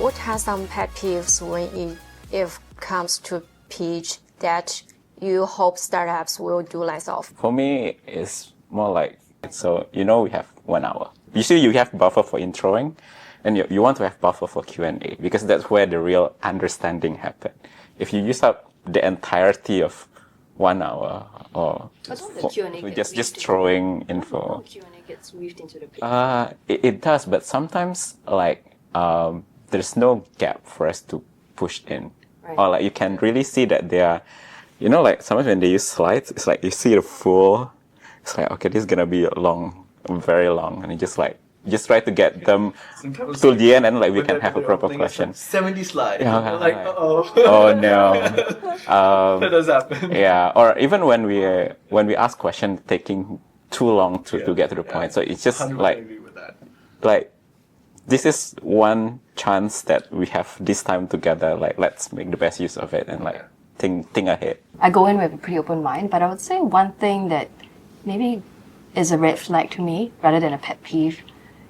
What are some pet peeves when it comes to pitch that you hope startups will do less of? For me, it's more like, so we have 1 hour. Usually you have buffer for introing, and you want to have buffer for Q&A, because that's where the real understanding happens. If you use up the entirety of 1 hour, or just throwing info. Q&A gets weaved into the pitch. It does, but sometimes there's no gap for us to push in. Right. Or you can really see that they are, sometimes when they use slides, it's like you see the full, it's like, okay, this is gonna be long, very long, and you just try to get them to the end, and we can have a proper question. 70 slides. Yeah, like, uh-oh. Oh no. That does happen. Yeah, or even when we ask questions taking too long to get to the point. So it's just agree with that. This is one chance that we have this time together. Let's make the best use of it and think ahead. I go in with a pretty open mind, but I would say one thing that maybe is a red flag to me rather than a pet peeve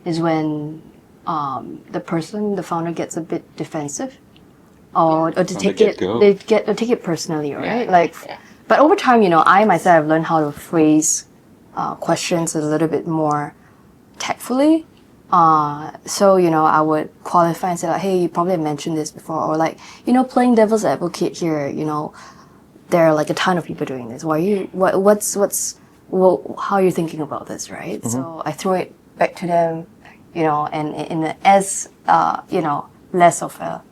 is when the founder gets a bit defensive or to take it personally, right? But over time, I myself have learned how to phrase questions a little bit more tactfully. So, I would qualify and say hey, you probably mentioned this before, or playing devil's advocate here, there are a ton of people doing this. How are you thinking about this, right? Mm-hmm. So I throw it back to them, and as less of a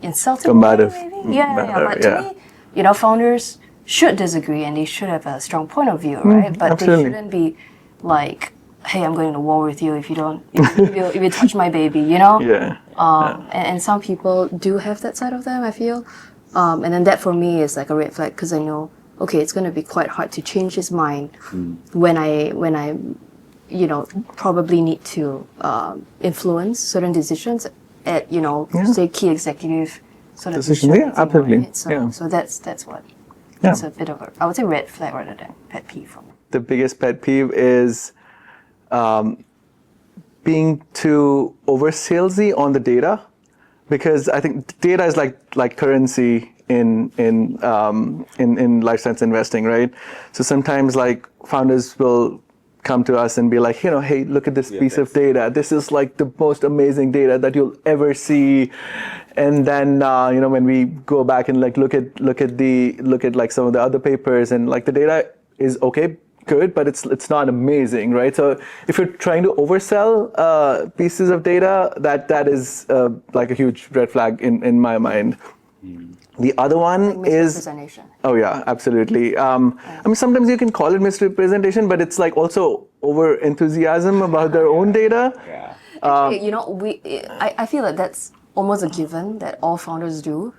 insulting combative way, maybe. But to me, founders should disagree and they should have a strong point of view, right? But absolutely. They shouldn't be like, hey, I'm going to war with you if you don't, if you touch my baby, And some people do have that side of them, I feel. And then that for me is like a red flag because I know, okay, it's going to be quite hard to change his mind when I probably need to influence certain decisions at, say key executive sort of decisions. Yeah, absolutely. Right? So that's what. It's a bit of I would say red flag rather than pet peeve for me. The biggest pet peeve is being too over salesy on the data, because I think data is like currency in life science investing, right? So sometimes founders will come to us and be like, hey, look at this piece of data. This is the most amazing data that you'll ever see. And then when we go back and look at some of the other papers, and the data is okay, good, but it's not amazing, right? So if you're trying to oversell pieces of data, that is a huge red flag in my mind. The other one is misrepresentation. Oh yeah, absolutely. I mean, sometimes you can call it misrepresentation, but it's also over enthusiasm about their own data. Yeah. Actually, I feel like that's almost a given that all founders do.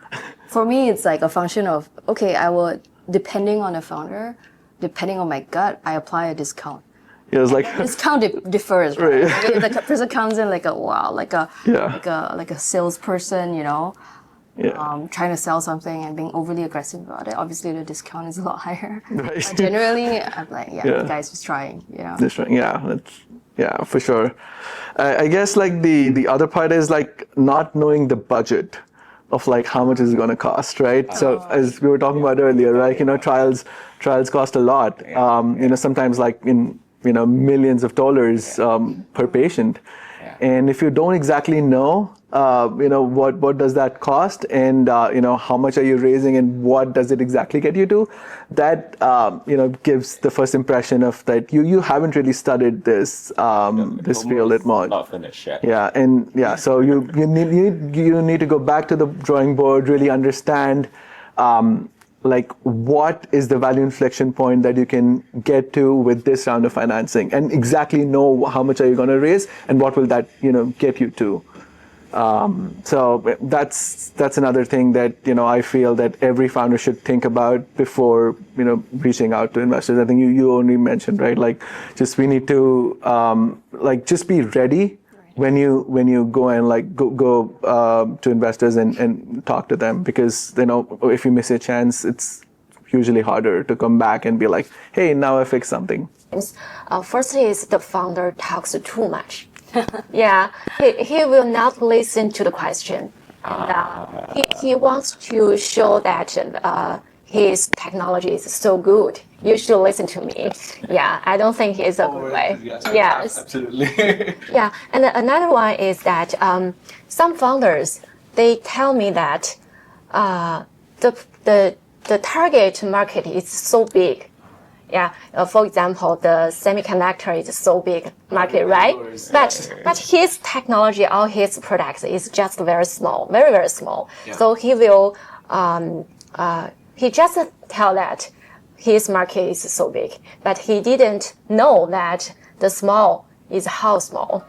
For me, it's a function of, okay, I will, depending on the founder, depending on my gut, I apply a discount. Yeah, it's discount differs, right? Right. If the person comes in like a salesperson, trying to sell something and being overly aggressive about it, obviously the discount is a lot higher. Right. But generally, I'm the guy's just trying, Just trying, yeah, for sure. I guess the other part is not knowing the budget of how much is it going to cost, right? So as we were talking about earlier, right? Trials cost a lot. Sometimes in millions of dollars per patient. And if you don't exactly know, what does that cost, and how much are you raising, and what does it exactly get you to, that gives the first impression of that you haven't really studied this this field at much. Not finished yet. Yeah, and so you need to go back to the drawing board, really understand. What is the value inflection point that you can get to with this round of financing, and exactly know how much are you going to raise and what will that get you to. So that's another thing that I feel that every founder should think about before reaching out to investors. I think you only mentioned, right, we need to just be ready when you go and go to investors and talk to them, because if you miss a chance, it's usually harder to come back and be like, hey, now I fixed something. Firstly, is the founder talks too much. Yeah, he will not listen to the question. And, he wants to show that his technology is so good. You should listen to me. Yeah, I don't think it's a good way. Yes, absolutely. yeah, and another one is that some founders, they tell me that the target market is so big. Yeah, for example, the semiconductor is so big market, right? But his technology, all his products is just very small, very very small. So he will he just tell that his market is so big, but he didn't know that the small is how small.